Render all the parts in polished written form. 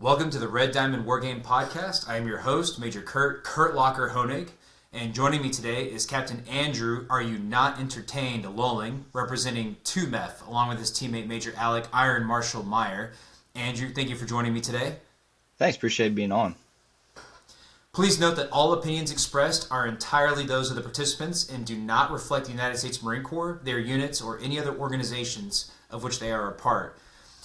Welcome to the Red Diamond Wargame Podcast. I am your host, Major Kurt Locker Honig, and joining me today is Captain Andrew AreYouNotEntertained Lulling, representing II MEF, along with his teammate Major Alec Iron Marshall Meyer. Andrew, thank you for joining me today. Thanks, appreciate being on. Please note that all opinions expressed are entirely those of the participants and do not reflect the United States Marine Corps, their units, or any other organizations of which they are a part.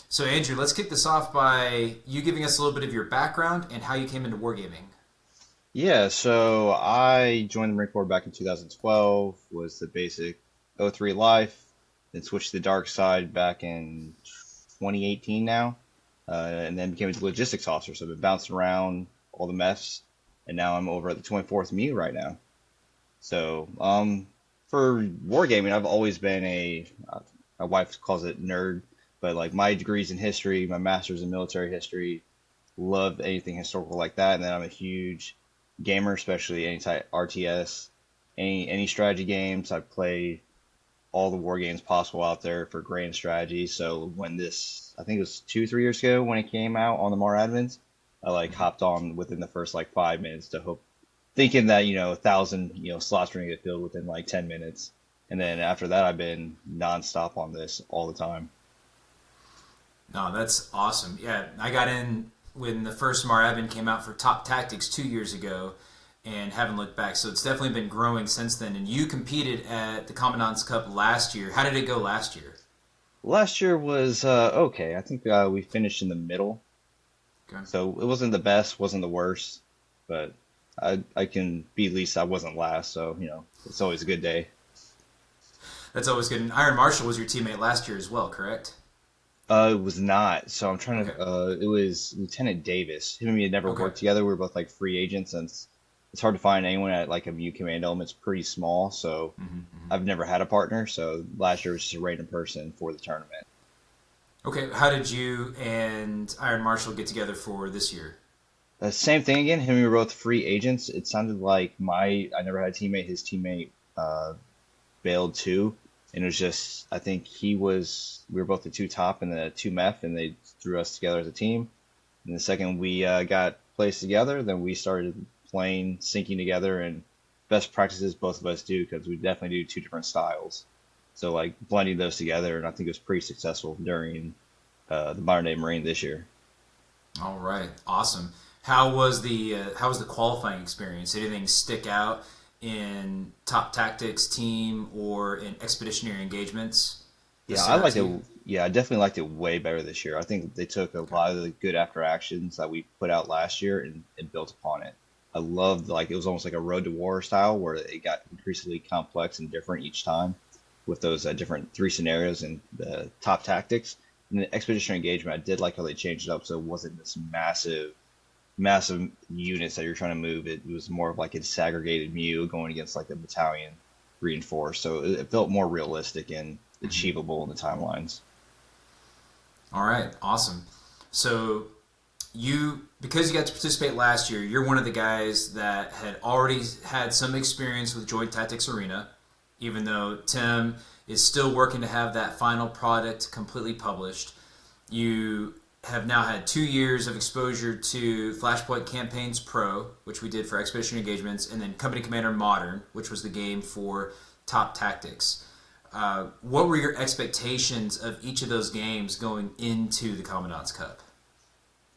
So, Andrew, let's kick this off by you giving us a little bit of your background and how you came into wargaming. Yeah, so I joined the Marine Corps back in 2012, was the basic O3 life, then switched to the dark side back in 2018 now, and then became a logistics officer. So I've been bouncing around all the MEFs, and now I'm over at the 24th MEU right now. So for wargaming, I've always been my wife calls it nerd, but like my degrees in history, my master's in military history, love anything historical like that. And then I'm a huge gamer, especially any type RTS, any strategy games. I play all the war games possible out there for grand strategy. So when I think it was 2-3 years ago when it came out on the Mar Advents, I hopped on within the first 5 minutes thinking that 1,000 slots were gonna get filled within 10 minutes. And then after that, I've been nonstop on this all the time. No, that's awesome. Yeah, I got in when the first Mar Advent came out for Top Tactics 2 years ago and haven't looked back. So it's definitely been growing since then. And you competed at the Commandant's Cup last year. How did it go last year? Last year was okay. I think we finished in the middle. Okay. So it wasn't the best, wasn't the worst, but I can be at least I wasn't last. So, it's always a good day. That's always good. And Iron Marshall was your teammate last year as well, correct? It was not. So I'm trying to. It was Lieutenant Davis. Him and me had never worked together. We were both free agents, and it's hard to find anyone at a MU command element. It's pretty small, so I've never had a partner. So last year was just a random person for the tournament. Okay, how did you and Iron Marshall get together for this year? Same thing again. Him and me were both free agents. It sounded like I never had a teammate. His teammate bailed too. And it was just, I think we were both the two top in the II MEF, and they threw us together as a team. And the second we got placed together, then we started playing, syncing together, and best practices both of us do, because we definitely do two different styles. So blending those together, and I think it was pretty successful during the Modern Day Marine this year. All right, awesome. How was the qualifying experience? Did anything stick out in Top Tactics team or in expeditionary engagements? Yeah, I liked it. Yeah, I definitely liked it way better this year. I think they took a lot of the good after actions that we put out last year and built upon it. I loved it was almost like a Road to War style where it got increasingly complex and different each time with those different 3 scenarios and the Top Tactics. And the expeditionary engagement, I did like how they changed it up so it wasn't this massive units that you're trying to move. It was more of a disaggregated MEU going against a battalion reinforced. So it felt more realistic and achievable in the timelines. All right, awesome. So because you got to participate last year, you're one of the guys that had already had some experience with Joint Tactics Arena, even though Tim is still working to have that final product completely published. You have now had 2 years of exposure to Flashpoint Campaigns Pro, which we did for Expedition Engagements, and then Company Commander Modern, which was the game for Top Tactics. What were your expectations of each of those games going into the Commandant's Cup?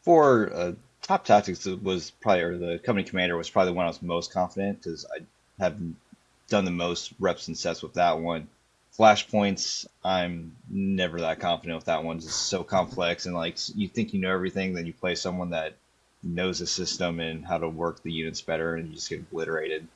For Top Tactics, or the Company Commander was probably the one I was most confident, because I have done the most reps and sets with that one. Flashpoints, I'm never that confident with that one. It's so complex, and you think you know everything, then you play someone that knows the system and how to work the units better, and you just get obliterated.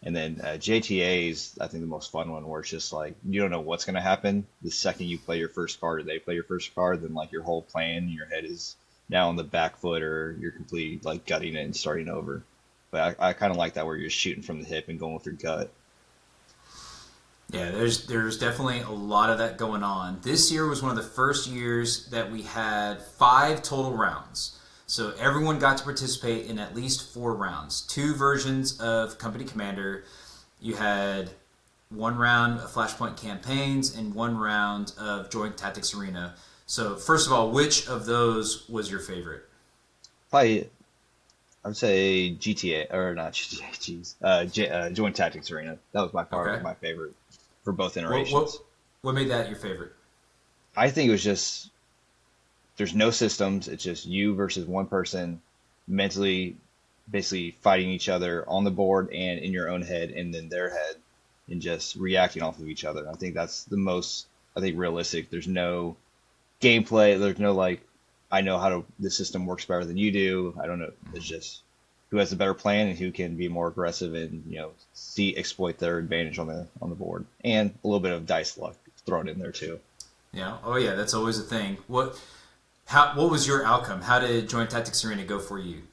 And then JTA is, I think, the most fun one, where it's just you don't know what's going to happen the second you play your first card, or they play your first card, then your whole plan in your head is now on the back foot, or you're completely gutting it and starting over. But I kind of like that, where you're shooting from the hip and going with your gut. Yeah, there's definitely a lot of that going on. This year was one of the first years that we had 5 total rounds. So everyone got to participate in at least 4 rounds. 2 versions of Company Commander. You had 1 round of Flashpoint Campaigns and 1 round of Joint Tactics Arena. So first of all, which of those was your favorite? Probably I would say GTA or not GTA. Jeez, Joint Tactics Arena. That was by far Okay. my favorite for both What what iterations. what made that your favorite? I think it was just there's no systems. It's just you versus one person mentally, basically fighting each other on the board and in your own head and then their head, and just reacting off of each other. I think that's the most I think realistic. There's no gameplay. There's no like I know how to the system works better than you do. I don't know. It's just who has the better plan and who can be more aggressive and see exploit their advantage on the board, and a little bit of dice luck thrown in there too. Yeah. Oh yeah, that's always a thing. What was your outcome? How did Joint Tactics Arena go for you?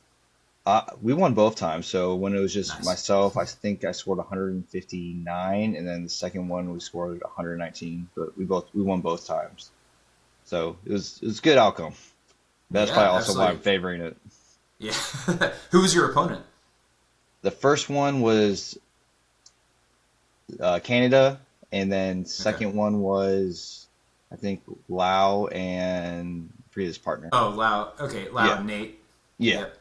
We won both times. So when it was just Nice. myself, I think I scored 159, and then the second one we scored 119. But we won both times. So it was a good outcome. That's Yeah, probably also why I'm absolutely. favoring it. Yeah. Who was your opponent? The first one was Canada, and then Okay. second one was I think Lao and I forget his partner. Oh, Lau. Okay, Lau Yeah, and Nate. yeah. Yep.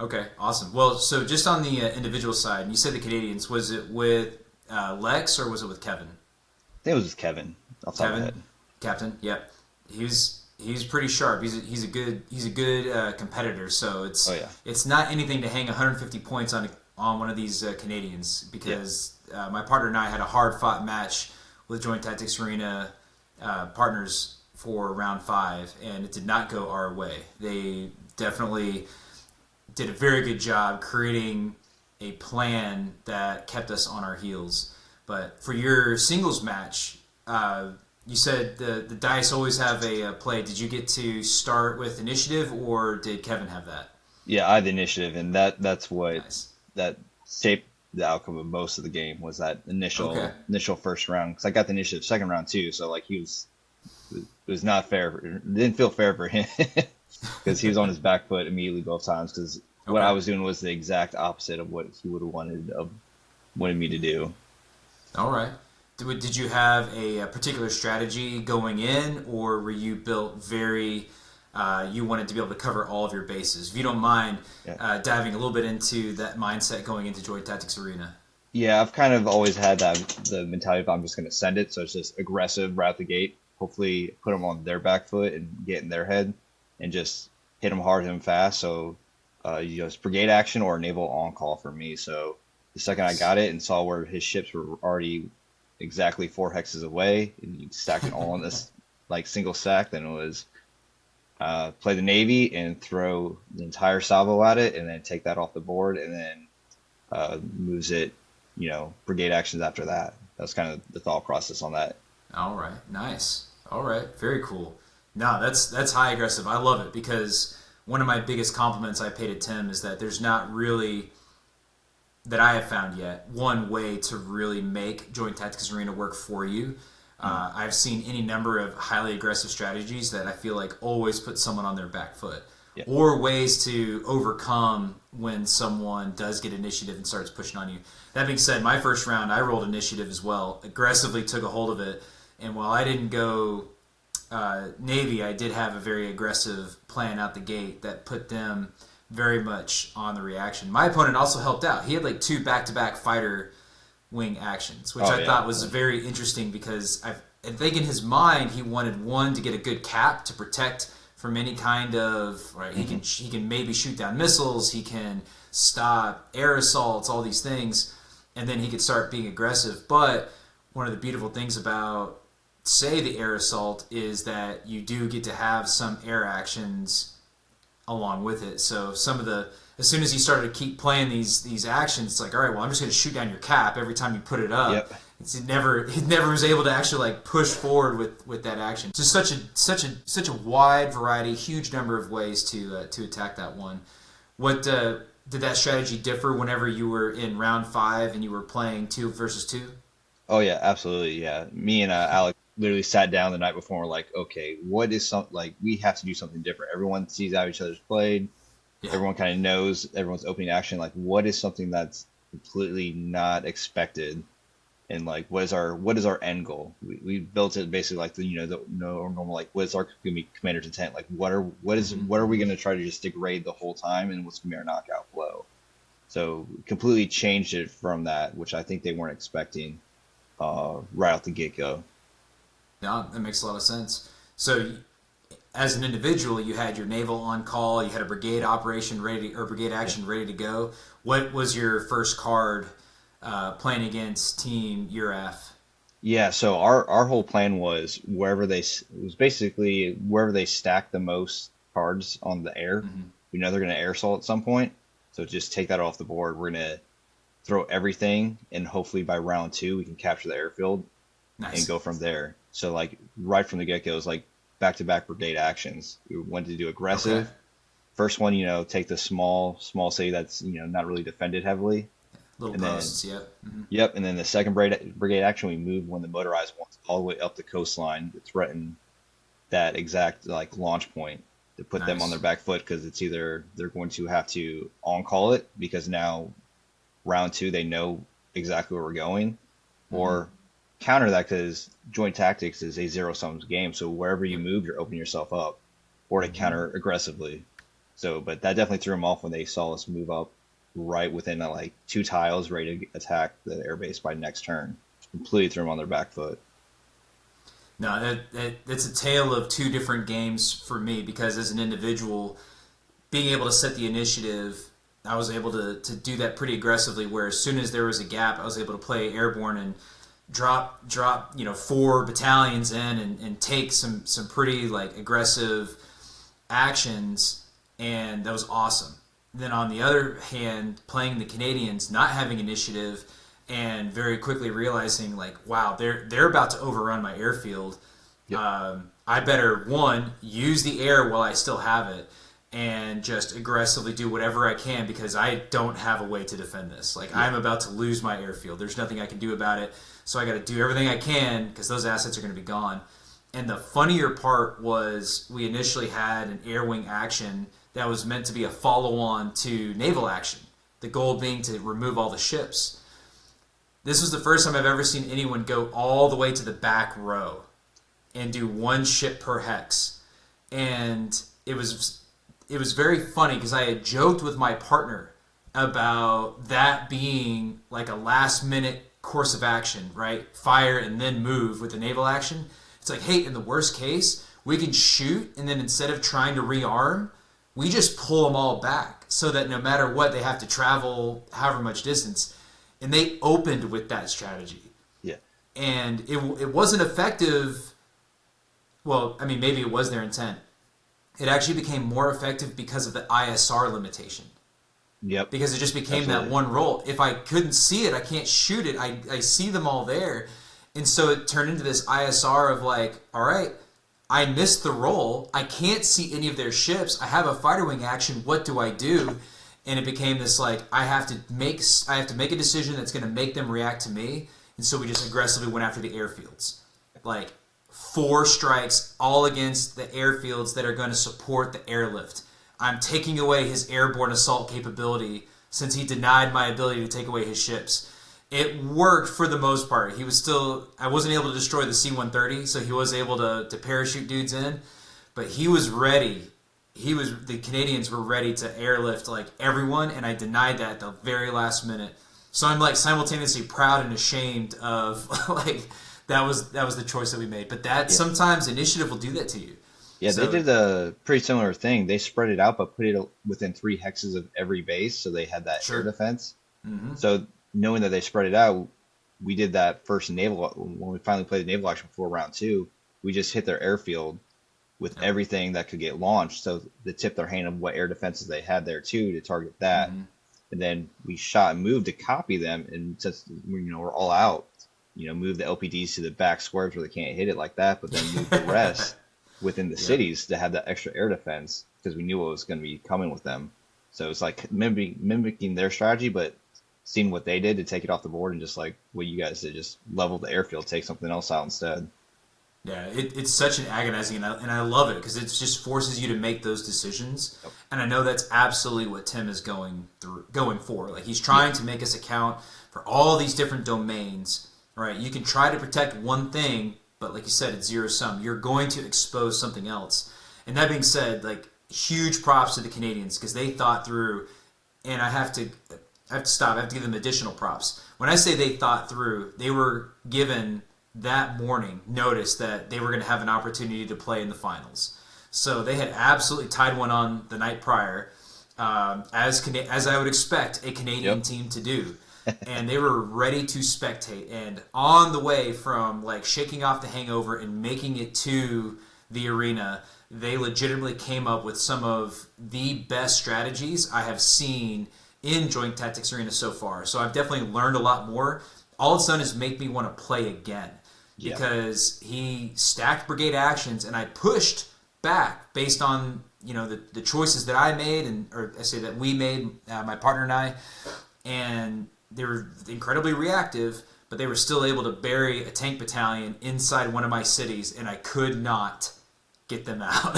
Okay, awesome. Well, so just on the individual side, you said the Canadians. Was it with Lex or was it with Kevin? I think it was just Kevin off the top of my Kevin, head. Captain. Yep. He's pretty sharp. He's a good competitor. So Oh yeah, it's not anything to hang 150 points on one of these Canadians yeah, because my partner and I had a hard fought match with Joint Tactics Arena partners for round five, and it did not go our way. They definitely did a very good job creating a plan that kept us on our heels. But for your singles match, you said the dice always have a play. Did you get to start with initiative, or did Kevin have that? yeah. I had the initiative, and that's what Nice. that shaped the outcome of most of the game was that Okay. initial first round because I got the initiative second round too. So like it was not fair. It didn't feel fair for him because he was on his back foot immediately both times. Because what I Okay. was doing was the exact opposite of what he would have wanted me to do. All right. Did you have a particular strategy going in, or were you built very? You wanted to be able to cover all of your bases. If you don't mind Yeah, diving a little bit into that mindset going into Joy Tactics Arena. yeah. I've kind of always had that the mentality of I'm just going to send it, so it's just aggressive right out the gate. Hopefully, put them on their back foot and get in their head, and just hit them hard, hit them fast. So it's brigade action or naval on call for me. So the second I Nice. got it and saw where his ships were already exactly 4 hexes away, and you stacked it all in this like single stack, then it was play the navy and throw the entire salvo at it, and then take that off the board, and then moves it, brigade actions after that. That's kind of the thought process on that. All right, nice. All right, very cool. No, that's high aggressive. I love it because one of my biggest compliments I pay to Tim is that there's not really that I have found yet one way to really make Joint Tactics Arena work for you. Mm, I've seen any number of highly aggressive strategies that I feel like always put someone on their back foot, yeah, or ways to overcome when someone does get initiative and starts pushing on you. That being said, my first round I rolled initiative as well, aggressively took a hold of it, and while I didn't go Navy, I did have a very aggressive plan out the gate that put them very much on the reaction. My opponent also helped out. He had like two back-to-back fighter wing actions, which oh I yeah, thought was very interesting because I think in his mind he wanted one to get a good cap to protect from any kind of right. hmm He can maybe shoot down missiles. He can stop air assaults. All these things, and then he could start being aggressive. But one of the beautiful things about say the air assault is that you do get to have some air actions along with it. So some of the as soon as he started to keep playing these actions, it's like, all right, well, I'm just going to shoot down your cap every time you put it up. yep. It never was able to actually like push forward with that action. Just such a wide variety, huge number of ways to attack that one. What did that strategy differ whenever you were in round five and you were playing two versus two? Oh yeah, absolutely. Yeah, me and Alec literally sat down the night before. And we're like, okay, what is some like we have to do something different. Everyone sees how each other's played. Yeah. Everyone kind of knows everyone's opening action. Like, what is something that's completely not expected and like what is our end goal. We built it basically like the the normal like what is our gonna be commander's intent, like what are we gonna try to just degrade the whole time, and what's gonna be our knockout flow. So completely changed it from that, which I think they weren't expecting right out the get go. Yeah, that makes a lot of sense. So, as an individual, you had your naval on call, you had a brigade operation ready or brigade Yeah. action ready to go. What was your first card playing against Team URAF? Yeah, so our whole plan was it was basically wherever they stack the most cards on the air. Mm-hmm. We know they're going to air assault at some point, so just take that off the board. We're going to throw everything, and hopefully by round two we can capture the airfield and Nice. go from there. So like right from the get go, it was like back to back brigade actions. We wanted to do Okay. aggressive. First one, take the small city that's not really defended heavily, Little and then posts. Yep. Mm-hmm. yep, and then the second brigade action, we moved one of the motorized ones all the way up the coastline to threaten that exact like launch point to put them on their Nice. back foot, because it's either they're going to have to on call it because now round two they know exactly where we're going, Mm-hmm. or counter that because joint tactics is a zero sum game. So wherever you Yep. move, you're opening yourself up, or to Mm-hmm. counter aggressively. So, but that definitely threw them off when they saw us move up right within like two tiles, ready to attack the airbase by next turn. Completely threw them on their back foot. No, that's a tale of two different games for me because as an individual, being able to set the initiative, I was able to do that pretty aggressively. Where as soon as there was a gap, I was able to play airborne and drop four battalions in and take some pretty like aggressive actions, and that was awesome. Then on the other hand, playing the Canadians, not having initiative, and very quickly realizing like, wow, they're about to overrun my airfield. Yep. I better one use the air while I still have it, and just aggressively do whatever I can because I don't have a way to defend this. Like Yeah. I'm about to lose my airfield. There's nothing I can do about it. So I got to do everything I can because those assets are going to be gone. And the funnier part was we initially had an air wing action that was meant to be a follow on to naval action, the goal being to remove all the ships. This was the first time I've ever seen anyone go all the way to the back row and do one ship per hex. And it was very funny because I had joked with my partner about that being like a last minute course of action, right? Fire and then move with the naval action. It's like, hey, in the worst case, we can shoot and then instead of trying to rearm, we just pull them all back so that no matter what, they have to travel however much distance. And they opened with that strategy. Yeah. And it wasn't effective. Well, I mean, maybe it was their intent. It actually became more effective because of the ISR limitation. Yep. Because it just became that Absolutely. one roll. If I couldn't see it, I can't shoot it. I see them all there. And so it turned into this ISR of like, all right, I missed the roll. I can't see any of their ships. I have a fighter wing action. What do I do? And it became this like I have to make a decision that's going to make them react to me. And so we just aggressively went after the airfields. Like four strikes all against the airfields that are going to support the airlift. I'm taking away his airborne assault capability since he denied my ability to take away his ships. It worked for the most part. I wasn't able to destroy the C-130, so he was able to parachute dudes in, but he was ready. The Canadians were ready to airlift like everyone, and I denied that at the very last minute. So I'm like simultaneously proud and ashamed of like that was the choice that we made. But that Yeah. sometimes initiative will do that to you. Yeah, they So did a pretty similar thing. They spread it out, but put it within three hexes of every base, so they had that air sure. defense. Mm-hmm. So knowing that they spread it out, we did that first naval when we finally played the naval action before round two. We just hit their airfield with Yep. everything that could get launched. So they tipped their hand of what air defenses they had there too to target that. Mm-hmm. And then we shot and moved to copy them. And since we're all out, move the LPDs to the back squares where they can't hit it like that, but then move the rest within the Yep. cities to have that extra air defense because we knew what was going to be coming with them. So it's like mimicking their strategy, but seeing what they did to take it off the board and just like what you guys did, just level the airfield, take something else out instead. Yeah, it's such an agonizing, and I love it because it just forces you to make those decisions. Yep. And I know that's absolutely what Tim is going for. Like he's Yeah. trying to make us account for all these different domains, Right. You can try to protect one thing, but like you said, it's zero sum. You're going to expose something else. And that being said, like huge props to the Canadians because they thought through. And I have to stop. I have to give them additional props. When I say they thought through, they were given that morning notice that they were going to have an opportunity to play in the finals. So they had absolutely tied one on the night prior, as I would expect a Canadian team to do. And they were ready to spectate. And on the way from like shaking off the hangover and making it to the arena, they legitimately came up with some of the best strategies I have seen in Joint Tactics Arena so far. So I've definitely learned a lot more. All it's done is make me want to play again because he stacked brigade actions and I pushed back based on the choices that I made or I say that we made, my partner and I, and they were incredibly reactive, but they were still able to bury a tank battalion inside one of my cities, and I could not get them out.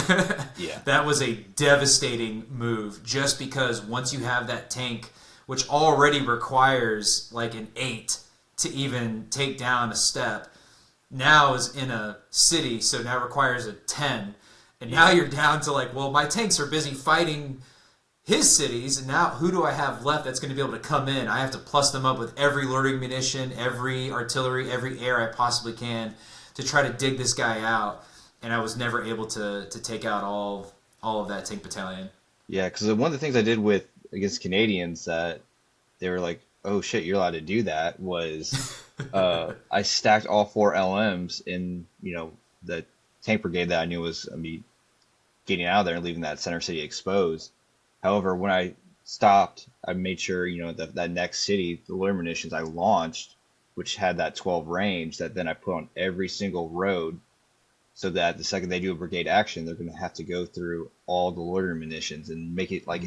That was a devastating move just because once you have that tank, which already requires like an 8 to even take down a step, now is in a city, so now requires a 10. And now you're down to like, well, my tanks are busy fighting his cities, and now who do I have left that's going to be able to come in? I have to plus them up with every loitering munition, every artillery, every air I possibly can to try to dig this guy out. And I was never able to take out all of that tank battalion. Yeah, because one of the things I did with against Canadians that they were like, "Oh shit, you're allowed to do that," was I stacked all 4 LMs in the tank brigade that I knew was gonna be getting out of there and leaving that center city exposed. However, when I stopped, I made sure that next city, the loiter munitions I launched, which had that 12 range, that then I put on every single road. So that the second they do a brigade action, they're going to have to go through all the loitering munitions and make it like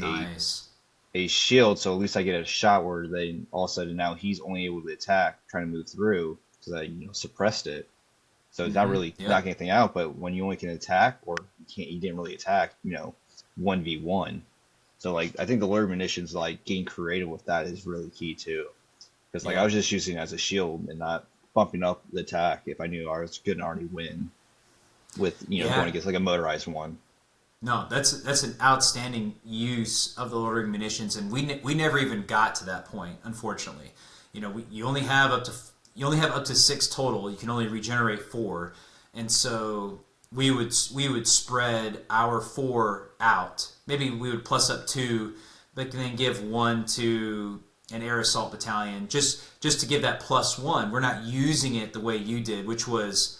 a shield. So at least I get a shot where they all of a sudden now he's only able to attack, trying to move through because I suppressed it. So it's not really knocking anything out. But when you only can attack, or you didn't really attack, 1v1. So like I think the loitering munitions, like getting creative with that is really key too. Because like I was just using it as a shield and not bumping up the attack if I knew I was going to already win. With going against like a motorized one. No, that's an outstanding use of the loitering munitions, and we never even got to that point, unfortunately. You only have up to 6 total. You can only regenerate 4, and so we would spread our 4 out. Maybe we would plus up 2, but then give 1 to an air assault battalion just to give that +1. We're not using it the way you did, which was,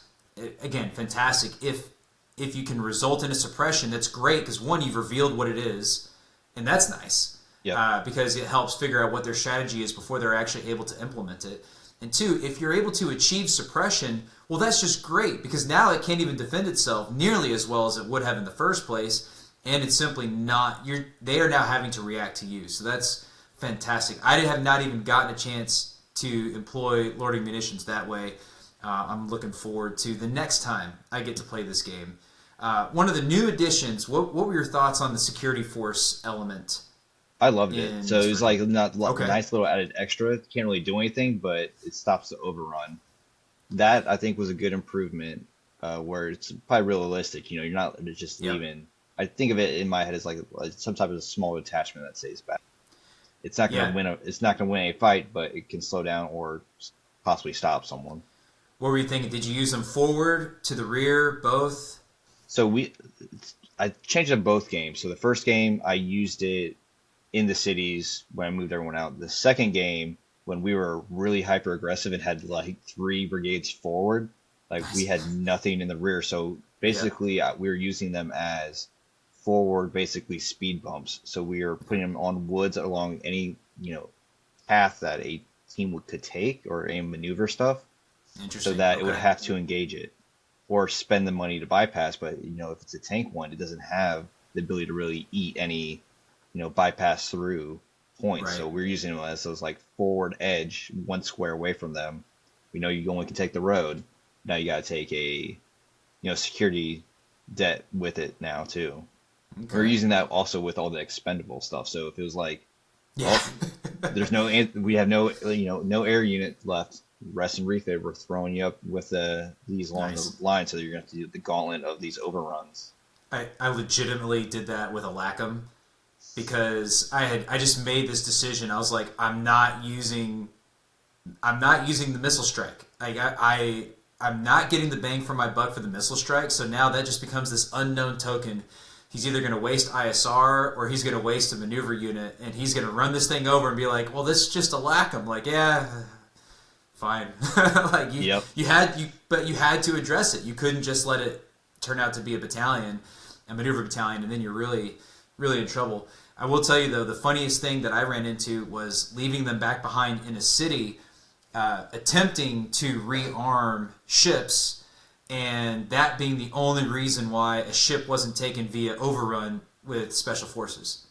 again, fantastic. If you can result in a suppression, that's great because 1, you've revealed what it is, and that's nice. Because it helps figure out what their strategy is before they're actually able to implement it. And 2, if you're able to achieve suppression, well, that's just great because now it can't even defend itself nearly as well as it would have in the first place, and it's simply not. They are now having to react to you, so that's fantastic. I have not even gotten a chance to employ loitering munitions that way. I'm looking forward to the next time I get to play this game. One of the new additions, what were your thoughts on the security force element? I loved it. So it was like not a nice little added extra. Can't really do anything, but it stops the overrun. That I think was a good improvement where it's probably realistic. You're not just leaving. I think of it in my head as like some type of small detachment that stays back. It's not going to win. It's not going to win a fight, but it can slow down or possibly stop someone. What were you thinking? Did you use them forward, to the rear, both? So I changed up both games. So the first game I used it in the cities when I moved everyone out. The second game, when we were really hyper aggressive and had like 3 brigades forward, like we had nothing in the rear. So basically we were using them as forward, basically speed bumps. So we were putting them on woods along any path that a team could take or any maneuver stuff. So that it would have to engage it or spend the money to bypass. But, if it's a tank one, it doesn't have the ability to really eat any, bypass through points. Right. So we're using them as those like forward edge, 1 square away from them. We know you only can take the road. Now you got to take a, security debt with it now too. Okay. We're using that also with all the expendable stuff. So if it was like, we have no air unit left. Rest and Reef, they were throwing you up with these along the Nice. line, so you're going to have to do the gauntlet of these overruns. I legitimately did that with a Lacum because I just made this decision. I was like, I'm not using the missile strike. I'm not getting the bang for my buck for the missile strike. So now that just becomes this unknown token. He's either going to waste ISR or he's going to waste a maneuver unit, and he's going to run this thing over and be like, "Well, this is just a Lacum." Like, yeah, fine. Like Yep. but you had to address it. You couldn't just let it turn out to be a battalion, a maneuver battalion, and then you're really in trouble. I will tell you though, the funniest thing that I ran into was leaving them back behind in a city, attempting to rearm ships, and that being the only reason why a ship wasn't taken via overrun with special forces.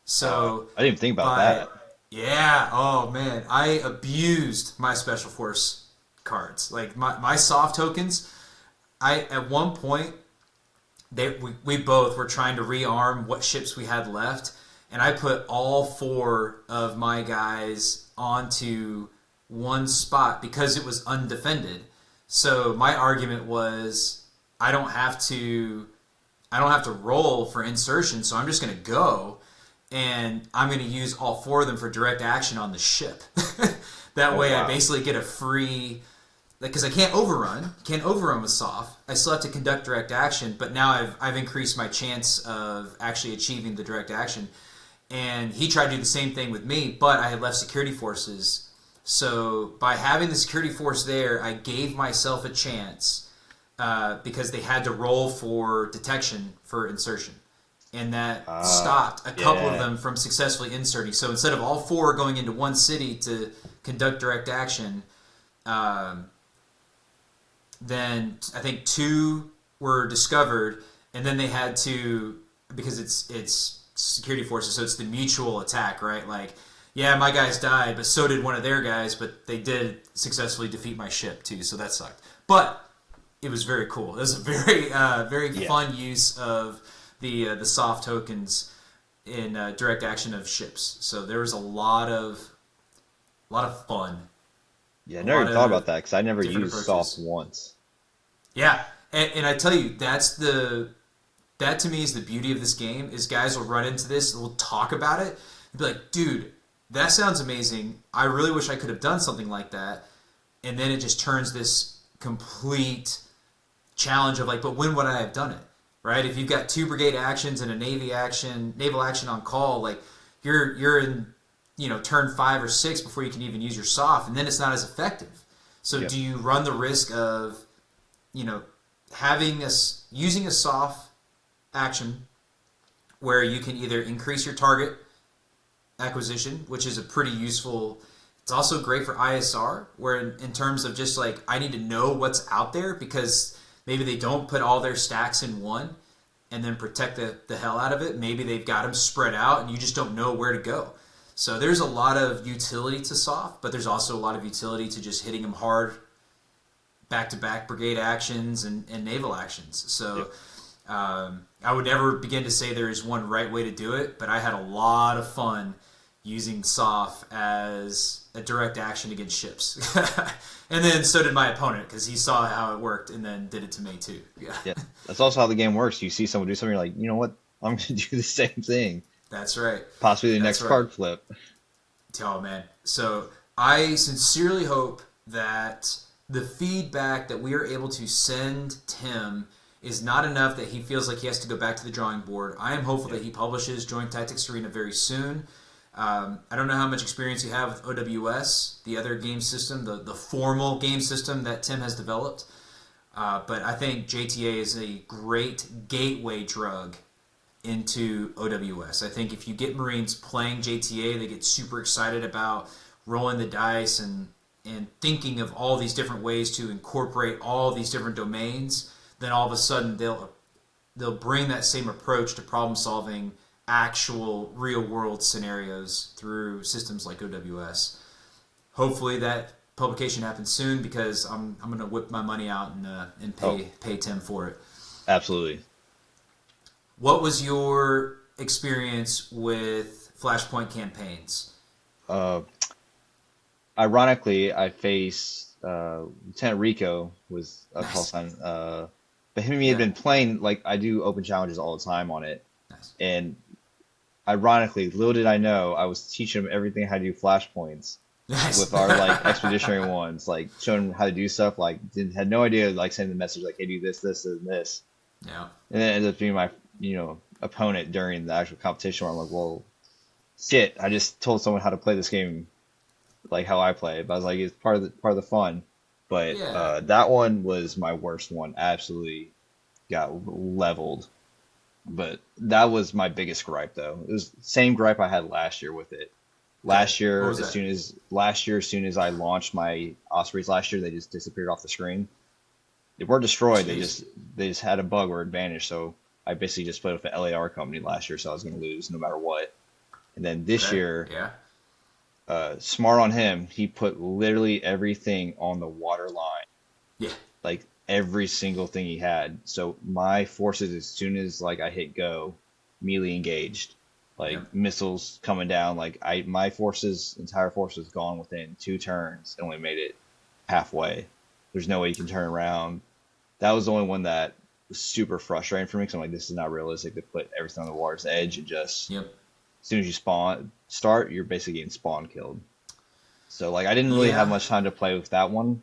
So I didn't even think about by that. yeah, oh man, I abused my special force cards. Like my soft tokens, I at one point we both were trying to rearm what ships we had left, and I put all four of my guys onto one spot because it was undefended. So my argument was I don't have to I don't have to roll for insertion, so I'm just going to go and I'm going to use all four of them for direct action on the ship. That Oh way I wow. basically get a free because I can't overrun with soft. I still have to conduct direct action, but now I've increased my chance of actually achieving the direct action. And he tried to do the same thing with me, but I had left security forces. So by having the security force there, I gave myself a chance because they had to roll for detection for insertion. And that stopped a couple of Yeah. them from successfully inserting. So instead of all four going into one city to conduct direct action, um, then I think two were discovered, and then they had to because it's security forces, so it's the mutual attack, right? Like, yeah, my guys died, but so did one of their guys, but they did successfully defeat my ship too, so that sucked. But it was very cool. It was a very Yeah. fun use of the soft tokens in direct action of ships. So there was a lot of fun, Yeah, I a never lot even thought about of that because I never different used soft approaches. once. Yeah, and I tell you, that to me is the beauty of this game. Is guys will run into this, will talk about it, and be like, "Dude, that sounds amazing. I really wish I could have done something like that." And then it just turns this complete challenge of like, "But when would I have done it?" Right? If you've got two brigade actions and a naval action on call, like you're in turn 5 or 6 before you can even use your soft, and then it's not as effective. So Yeah. do you run the risk of you know, using a soft action where you can either increase your target acquisition, which is a pretty useful. It's also great for ISR, where in terms of just like I need to know what's out there because maybe they don't put all their stacks in one and then protect the hell out of it. Maybe they've got them spread out and you just don't know where to go. So there's a lot of utility to soft, but there's also a lot of utility to just hitting them hard back-to-back brigade actions and naval actions. So Yep. I would never begin to say there is one right way to do it, but I had a lot of fun using SOF as a direct action against ships. And then so did my opponent because he saw how it worked and then did it to me too. Yeah, Yeah. That's also how the game works. You see someone do something, you're like, you know what? I'm going to do the same thing. that's right. Possibly the That's next right. card flip. Oh man. So I sincerely hope that the feedback that we are able to send Tim is not enough that he feels like he has to go back to the drawing board. I am hopeful Yep. that he publishes Joint Tactics Arena very soon. I don't know how much experience you have with OWS, the other game system, the formal game system that Tim has developed. But I think JTA is a great gateway drug into OWS. I think if you get Marines playing JTA, they get super excited about rolling the dice and thinking of all these different ways to incorporate all these different domains. Then all of a sudden they'll bring that same approach to problem solving actual real world scenarios through systems like OWS. Hopefully that publication happens soon because I'm gonna whip my money out and Oh, pay Tim for it. absolutely. What was your experience with Flashpoint campaigns? Uh, Ironically, I faced Lieutenant Rico was a call Nice. sign. But him and me had Yeah. been playing, like, I do open challenges all the time on it. Nice. And ironically, little did I know, I was teaching him everything how to do flashpoints Nice. with our like expeditionary ones, like showing him how to do stuff. Like, had no idea, like sending the message like, "Hey, do this, this, and this," Yeah. and then it ended up being my opponent during the actual competition. Where I'm like, "Well, shit! I just told someone how to play this game like how I play it." But I was like, "It's part of the fun." But Yeah. that one was my worst one. Absolutely got leveled. But that was my biggest gripe, though. It was the same gripe I had last year with it. Okay. What was that? As soon as I launched my Ospreys last year, they just disappeared off the screen. They weren't destroyed. Jeez. They just had a bug or advantage. So I basically just played with the LAR company last year, so I was going to lose no matter what. And then this Okay. year, Yeah. smart on him, he put literally everything on the water line, Yeah. like every single thing he had. So my forces, as soon as like I hit go, melee engaged, Yeah. like missiles coming down. Like my entire force was gone within 2 turns. And only made it halfway. There's no way you can turn around. That was the only one that was super frustrating for me because I'm like, this is not realistic to put everything on the water's edge and just Yep. as soon as you start, you're basically getting spawn killed. So like I didn't really have Yeah. much time to play with that one,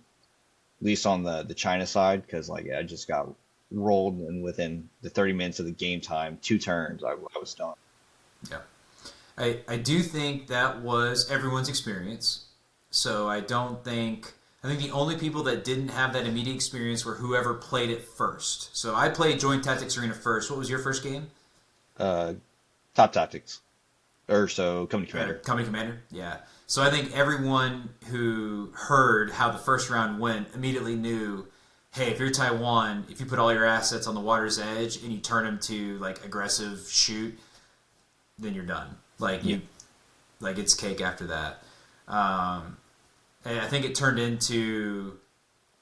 at least on the China side, because like I just got rolled, and within the 30 minutes of the game time, 2 turns, I was done. Yeah. I do think that was everyone's experience. So I think the only people that didn't have that immediate experience were whoever played it first. So I played Joint Tactics Arena first. What was your first game? Uh, Top tactics, or so company commander. Company Commander? Yeah. So I think everyone who heard how the first round went immediately knew, hey, if you're Taiwan, if you put all your assets on the water's edge and you turn them to like aggressive shoot, then you're done. Yeah, Like it's cake after that. And I think it turned into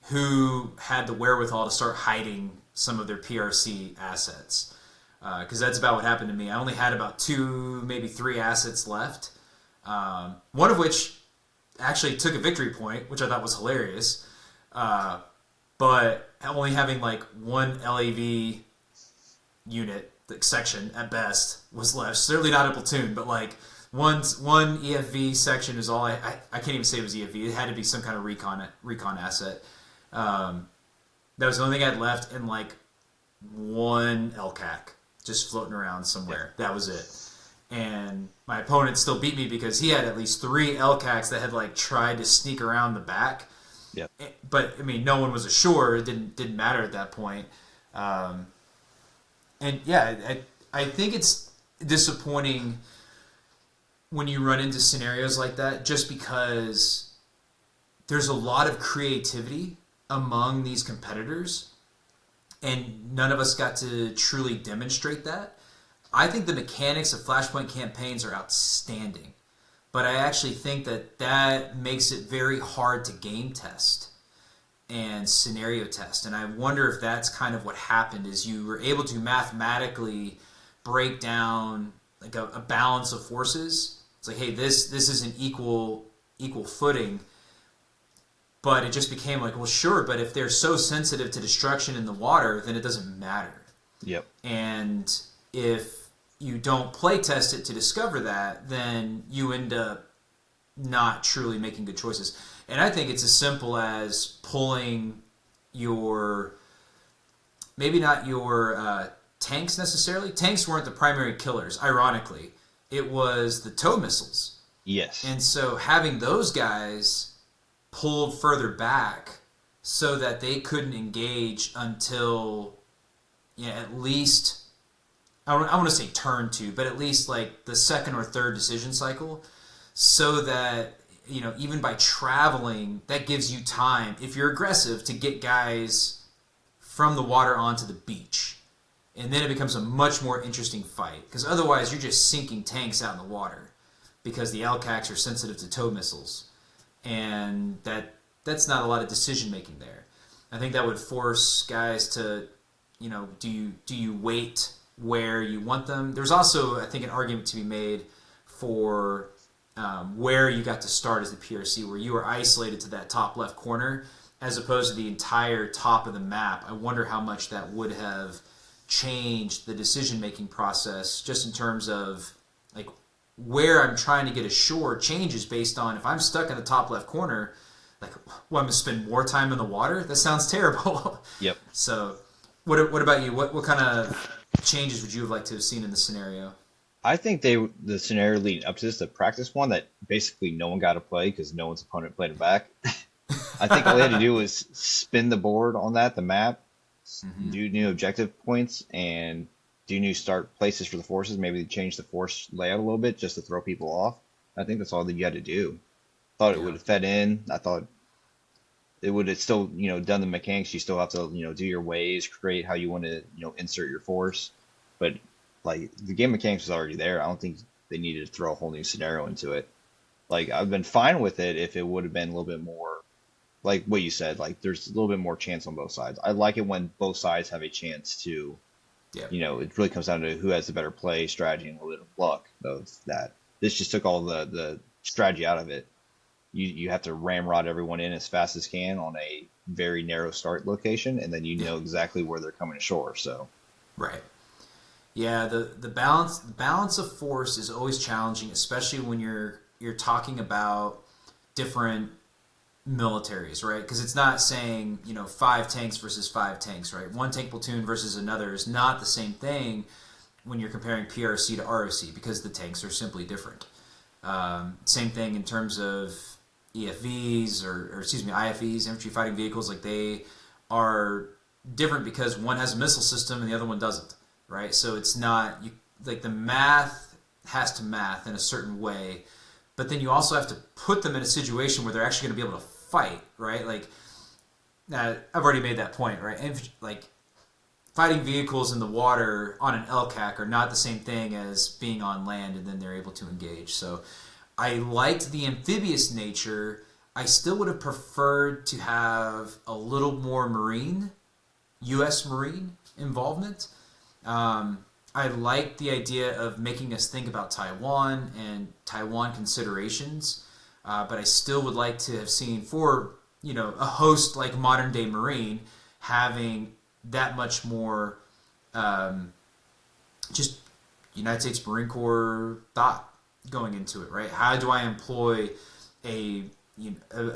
who had the wherewithal to start hiding some of their PRC assets. Because that's about what happened to me. I only had about 2, maybe 3 assets left. One of which actually took a victory point, which I thought was hilarious. But only having like 1 LAV unit, like section at best, was left. Certainly not a platoon, but like one EFV section is all I can't even say it was EFV. It had to be some kind of recon asset. Um, that was the only thing I had left, and like 1 LCAC just floating around yeah, somewhere. That was it. And my opponent still beat me because he had at least 3 LCACs that had like tried to sneak around the back. yeah, But I mean, no one was ashore. It didn't matter at that point. Um, and yeah, I think it's disappointing when you run into scenarios like that, just because there's a lot of creativity among these competitors, and none of us got to truly demonstrate that. I think the mechanics of Flashpoint campaigns are outstanding, but I actually think that makes it very hard to game test and scenario test. And I wonder if that's kind of what happened, is you were able to mathematically break down like a balance of forces. It's like, hey, this is an equal footing, but it just became like, well, sure, but if they're so sensitive to destruction in the water, then it doesn't matter. yep, And if you don't play test it to discover that, then you end up not truly making good choices. And I think it's as simple as pulling your, maybe not your tanks necessarily. Tanks weren't the primary killers, ironically. It was the tow missiles. yes, And so having those guys pulled further back so that they couldn't engage until, at least, I want to say turn 2, but at least like the second or third decision cycle, so that even by traveling, that gives you time, if you're aggressive, to get guys from the water onto the beach. And then it becomes a much more interesting fight, because otherwise you're just sinking tanks out in the water because the LCACs are sensitive to tow missiles, and that's not a lot of decision making there. I think that would force guys to, do you wait where you want them? There's also, I think, an argument to be made for where you got to start as the PRC, where you were isolated to that top left corner as opposed to the entire top of the map. I wonder how much that would have changed the decision making process, just in terms of like where I'm trying to get ashore changes based on if I'm stuck in the top left corner. Like, well, I'm gonna spend more time in the water. That sounds terrible. Yep. So, what about you? What kind of changes would you have liked to have seen in the scenario? I think the scenario leading up to this, the practice one that basically no one got to play because no one's opponent played it back. I think all they had to do was spin the board on that, the map, do new objective points, and do new start places for the forces. Maybe change the force layout a little bit just to throw people off. I think that's all that you had to do. Thought it Yeah. would have fed in. I thought it would have still, done the mechanics. You still have to, do your ways, create how you want to, insert your force. But like the game mechanics was already there. I don't think they needed to throw a whole new scenario into it. Like I've been fine with it if it would have been a little bit more like what you said. Like there's a little bit more chance on both sides. I like it when both sides have a chance to, Yeah. it really comes down to who has the better play strategy and a little bit of luck of that. This just took all the strategy out of it. You have to ramrod everyone in as fast as can on a very narrow start location, and then you know exactly where they're coming ashore. So Right. Yeah, the balance of force is always challenging, especially when you're talking about different militaries, right? Because it's not saying, 5 tanks versus 5 tanks, right? One tank platoon versus another is not the same thing when you're comparing PRC to ROC because the tanks are simply different. Same thing in terms of EFVs or excuse me, IFVs, infantry fighting vehicles. Like they are different because one has a missile system and the other one doesn't, right? So it's not like the math has to math in a certain way, but then you also have to put them in a situation where they're actually going to be able to fight, right? Like I've already made that point, right? And like fighting vehicles in the water on an LCAC are not the same thing as being on land and then they're able to engage. So I liked the amphibious nature. I still would have preferred to have a little more U.S. Marine involvement. I like the idea of making us think about Taiwan and Taiwan considerations, but I still would like to have seen for a host like modern day Marine having that much more just United States Marine Corps thought going into it, right? How do I employ a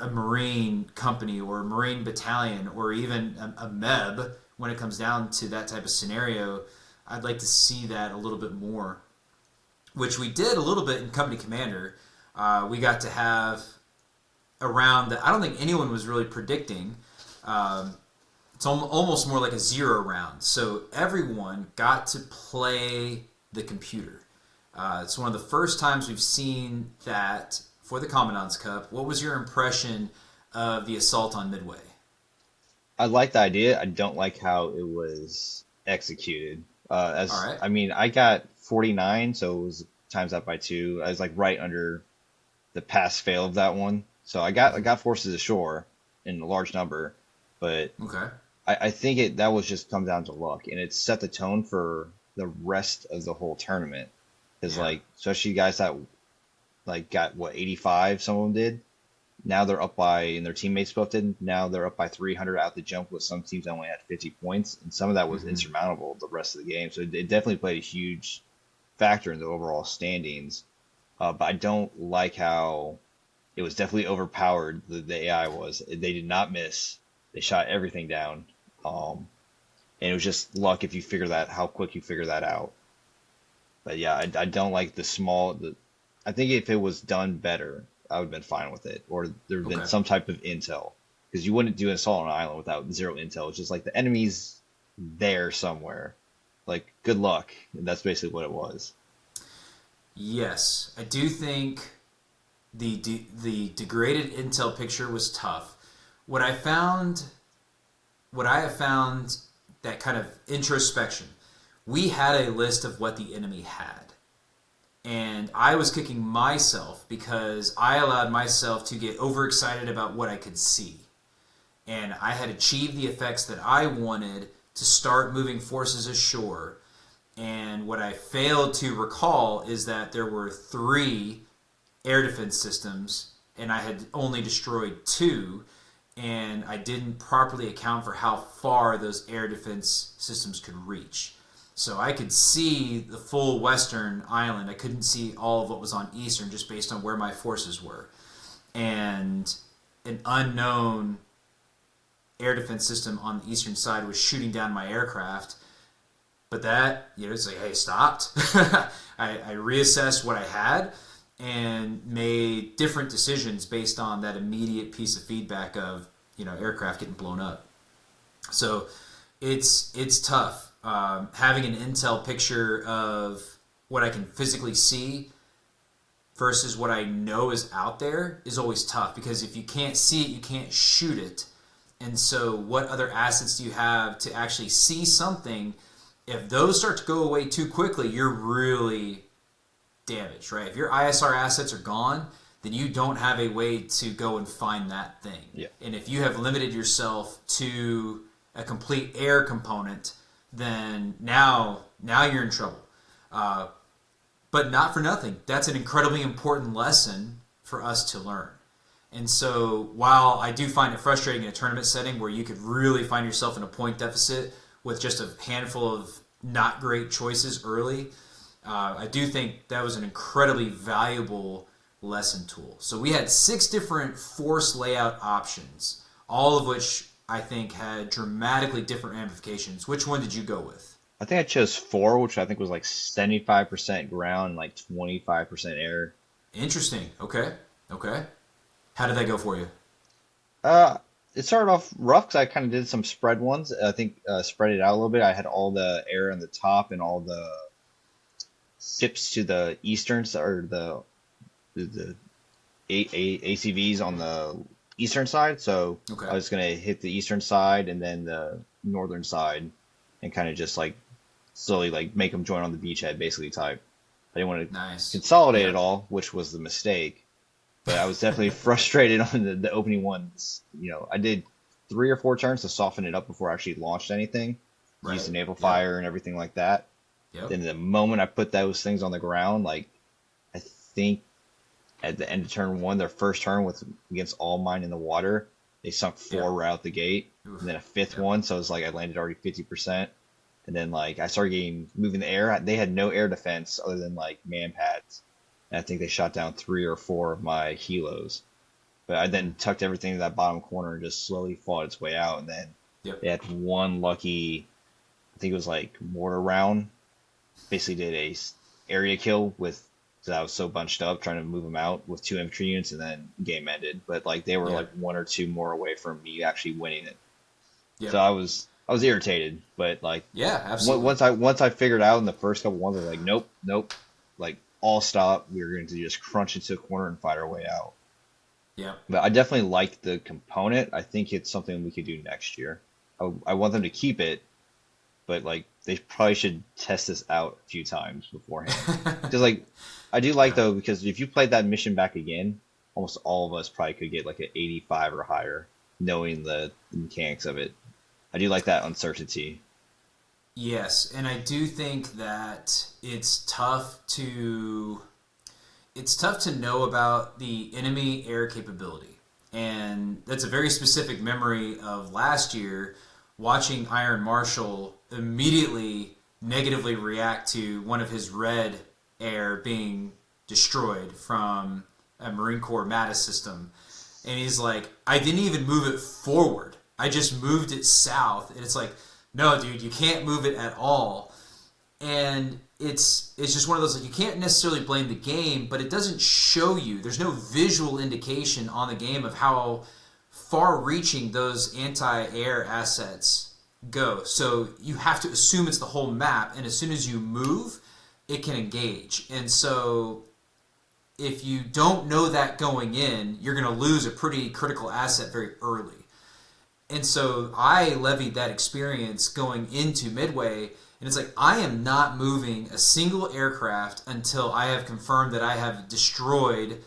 Marine company or a Marine battalion or even a MEB when it comes down to that type of scenario? I'd like to see that a little bit more, which we did a little bit in Company Commander. We got to have a round that I don't think anyone was really predicting. It's almost more like a zero round. So everyone got to play the computer. It's one of the first times we've seen that for the Commandant's Cup. What was your impression of the assault on Midway? I like the idea. I don't like how it was executed. All right. I mean, I got 49, so it was times that by two. I was like right under the pass fail of that one. So I got forces ashore in a large number, but Okay. I think that was just come down to luck, and it set the tone for the rest of the whole tournament. Because Yeah. like, especially guys that like got what 85, some of them did. Now they're up by, and their teammates both did. Now they're up by 300 out the jump. With some teams that only had 50 points, and some of that was insurmountable the rest of the game. So it definitely played a huge factor in the overall standings. But I don't like how it was definitely overpowered. The AI was. They did not miss. They shot everything down. And it was just luck if you figure that how quick you figure that out. But yeah, I don't like I think if it was done better, I would have been fine with it, or there would have been Okay. some type of intel, because you wouldn't do an assault on an island without zero intel. It's just like the enemy's there somewhere. Like good luck, and that's basically what it was. Yes, I do think the degraded intel picture was tough. What I found, what I have found, that kind of introspection. We had a list of what the enemy had, and I was kicking myself because I allowed myself to get overexcited about what I could see, and I had achieved the effects that I wanted to start moving forces ashore. And what I failed to recall is that there were 3 air defense systems, and I had only destroyed 2, and I didn't properly account for how far those air defense systems could reach. So I could see the full western island. I couldn't see all of what was on eastern just based on where my forces were. And an unknown air defense system on the eastern side was shooting down my aircraft. But that, it's like, hey, stopped. I reassessed what I had and made different decisions based on that immediate piece of feedback of, aircraft getting blown up. So it's tough. Having an intel picture of what I can physically see versus what I know is out there is always tough, because if you can't see it, you can't shoot it. And so what other assets do you have to actually see something? If those start to go away too quickly, you're really damaged, right? If your ISR assets are gone, then you don't have a way to go and find that thing. Yeah. And if you have limited yourself to a complete air component, then now you're in trouble. But not for nothing. That's an incredibly important lesson for us to learn. And so while I do find it frustrating in a tournament setting where you could really find yourself in a point deficit with just a handful of not great choices early, I do think that was an incredibly valuable lesson tool. So we had 6 different force layout options, all of which I think had dramatically different ramifications. Which one did you go with? I think I chose 4, which I think was like 75% ground, like 25% air. Interesting. Okay. How did that go for you? It started off rough because I kind of did some spread ones. I think spread it out a little bit. I had all the air on the top and all the ships to the eastern side, or the ACVs on the eastern side. So Okay. I was gonna hit the eastern side and then the northern side, and kind of just like slowly like make them join on the beachhead, basically type. I didn't want to Nice. consolidate Yeah. it all, which was the mistake. But I was definitely frustrated on the opening ones. I did 3 or 4 turns to soften it up before I actually launched anything. Right. Used the naval fire and everything like that. Yep. Then the moment I put those things on the ground, like I think at the end of turn 1, their first turn was against all mine in the water. They sunk 4 right out the gate, Oof. and then a 5th one. So it was like I landed already 50%. And then like I started moving the air. They had no air defense other than like man pads. And I think they shot down 3 or 4 of my helos. But I then tucked everything to that bottom corner and just slowly fought its way out. And then they had one lucky, I think it was like mortar round. Basically did a area kill with, because I was so bunched up trying to move them out with 2 infantry units, and then game ended. But like they were like 1 or 2 more away from me actually winning it. So I was irritated, but like absolutely. once I figured out in the first couple ones, I was like nope, like all stop. We were going to just crunch into a corner and fight our way out. Yeah. But I definitely like the component. I think it's something we could do next year. I want them to keep it, but like they probably should test this out a few times beforehand. Because like I do like though, because if you played that mission back again, almost all of us probably could get like an 85 or higher, knowing the mechanics of it. I do like that uncertainty. Yes, and I do think that it's tough to know about the enemy air capability. And that's a very specific memory of last year, watching Iron Marshal immediately negatively react to one of his red air being destroyed from a Marine Corps Mattis system. And he's like, I didn't even move it forward. I just moved it south. And it's like, no, dude, you can't move it at all. And it's just one of those, like, you can't necessarily blame the game, but it doesn't show you. There's no visual indication on the game of how far-reaching those anti-air assets go. So you have to assume it's the whole map, and as soon as you move, it can engage. And so if you don't know that going in, you're going to lose a pretty critical asset very early. And so I levied that experience going into Midway, and it's like, I am not moving a single aircraft until I have confirmed that I have destroyed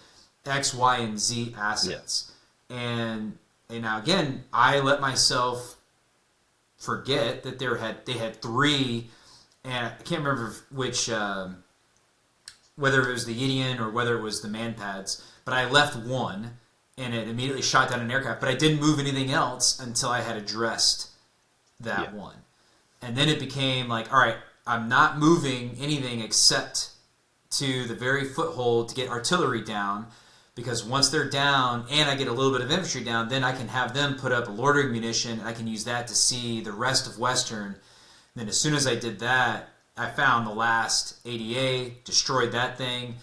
X, Y, and Z assets. Yeah. And now again, I let myself forget that they had 3, and I can't remember which whether it was the Gideon or whether it was the man pads, but I left one and it immediately shot down an aircraft, but I didn't move anything else until I had addressed that one. And then it became like, all right, I'm not moving anything except to the very foothold to get artillery down, because once they're down and I get a little bit of infantry down, then I can have them put up a loitering munition and I can use that to see the rest of Western. And then as soon as I did that, I found the last ADA, destroyed that thing.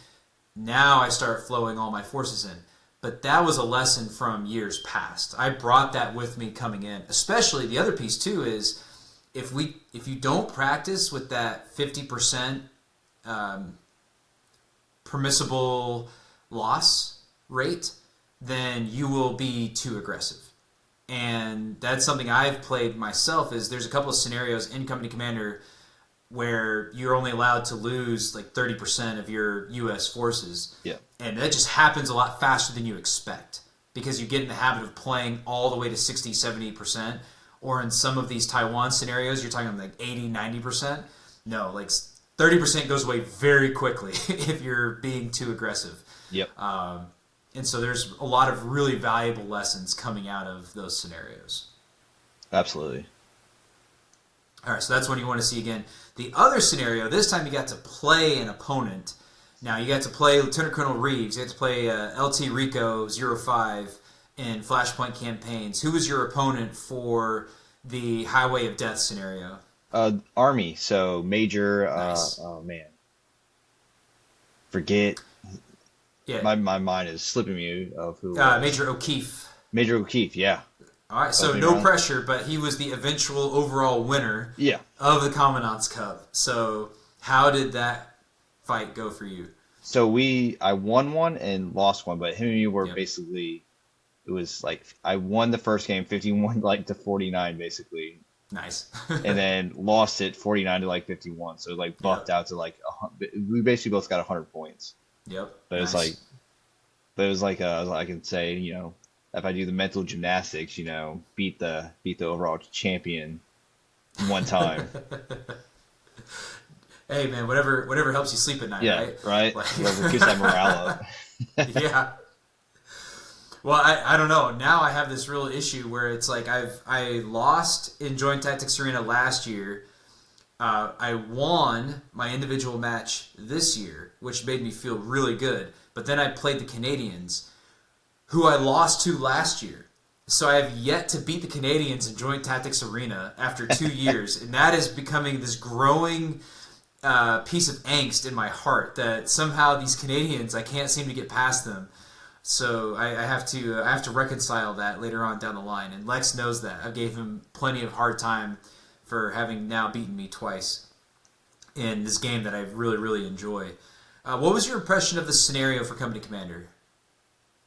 Now I start flowing all my forces in. But that was a lesson from years past. I brought that with me coming in. Especially the other piece too is if you don't practice with that 50% permissible loss rate, then you will be too aggressive. And that's something I've played myself. Is there's a couple of scenarios in Company Commander where you're only allowed to lose like 30% of your U.S. forces. Yeah. And that just happens a lot faster than you expect because you get in the habit of playing all the way to 60, 70%. Or in some of these Taiwan scenarios, you're talking like 80, 90%. No, like 30% goes away very quickly if you're being too aggressive. Yep. And so there's a lot of really valuable lessons coming out of those scenarios. Absolutely. All right, so that's one you want to see again. The other scenario, this time you got to play an opponent. Now, you got to play Lieutenant Colonel Reeves. You got to play LT Rico 05 in Flashpoint campaigns. Who was your opponent for the Highway of Death scenario? Army, so Major, Nice. Oh man. Forget. Yeah. My mind is slipping me of who. Major O'Keefe. Major O'Keefe, yeah. All right, so no pressure, but he was the eventual overall winner of the Commandant's Cup. So how did that fight go for you? So I won one and lost one, but him and me were basically, it was like I won the first game 51 like to 49 basically. Nice. And then lost it 49 to like 51. So like buffed out to like we basically both got 100 points. Yep. But nice. it was like I can say, if I do the mental gymnastics, beat the overall champion one time. Hey man, whatever helps you sleep at night, right? Right. Like, whatever keeps that morale up. Yeah. Well, I don't know. Now I have this real issue where it's like I lost in Joint Tactics Arena last year. I won my individual match this year, which made me feel really good. But then I played the Canadians, who I lost to last year. So I have yet to beat the Canadians in Joint Tactics Arena after 2 years. And that is becoming this growing piece of angst in my heart that somehow these Canadians, I can't seem to get past them. So I have to reconcile that later on down the line. And Lex knows that. I gave him plenty of hard time for having now beaten me twice in this game that I really, really enjoy. What was your impression of the scenario for Company Commander?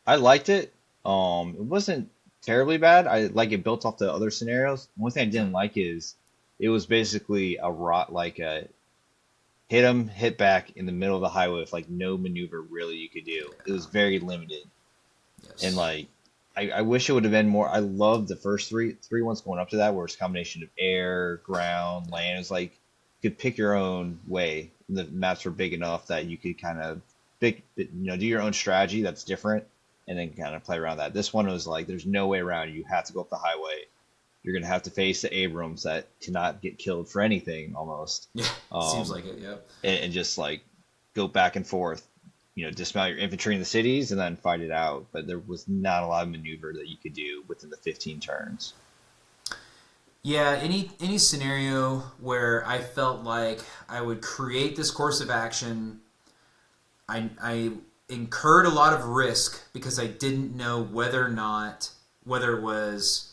I liked it. It wasn't terribly bad. I like it built off the other scenarios. One thing I didn't like is it was basically a hit them, hit back in the middle of the highway with like no maneuver really you could do. It was very limited. Yes. And like I wish it would have been more. I loved the first three ones going up to that, where it's a combination of air, ground, land. It was like you could pick your own way. The maps were big enough that you could kind of do your own strategy that's different, and then kind of play around that. This one was like, there's no way around it. You have to go up the highway. You're gonna have to face the Abrams that cannot get killed for anything almost. Yeah, seems like it. Yep. And just like go back and forth. Dismount your infantry in the cities and then fight it out. But there was not a lot of maneuver that you could do within the 15 turns. Yeah, any scenario where I felt like I would create this course of action, I incurred a lot of risk because I didn't know whether it was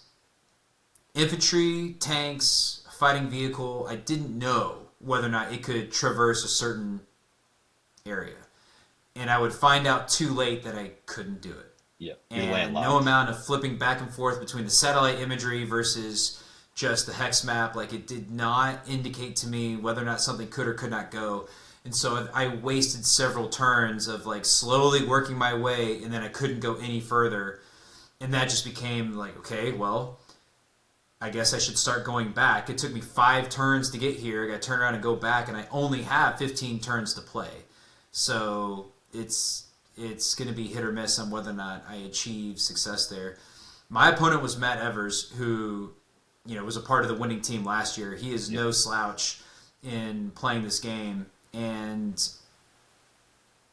infantry, tanks, fighting vehicle. I didn't know whether or not it could traverse a certain area. And I would find out too late that I couldn't do it. Yeah, and no amount of flipping back and forth between the satellite imagery versus just the hex map, like it did not indicate to me whether or not something could or could not go. And so I wasted several turns of like slowly working my way, and then I couldn't go any further. And that just became like, okay, well, I guess I should start going back. It took me 5 turns to get here. I got to turn around and go back, and I only have 15 turns to play. So it's going to be hit or miss on whether or not I achieve success there. My opponent was Matt Evers, who was a part of the winning team last year. He is no slouch in playing this game, and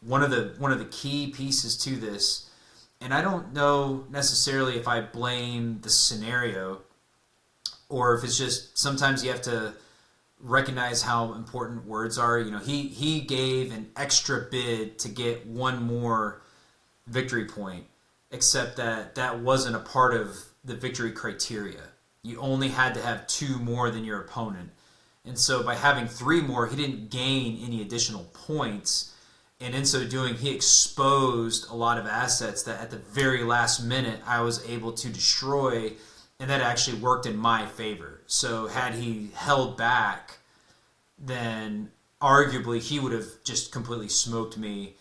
one of the key pieces to this, and I don't know necessarily if I blame the scenario or if it's just sometimes you have to recognize how important words are. He gave an extra bid to get one more victory point, except that wasn't a part of the victory criteria. You only had to have 2 more than your opponent. And so by having 3 more, he didn't gain any additional points. And in so doing, he exposed a lot of assets that at the very last minute I was able to destroy, and that actually worked in my favor. So had he held back, then arguably he would have just completely smoked me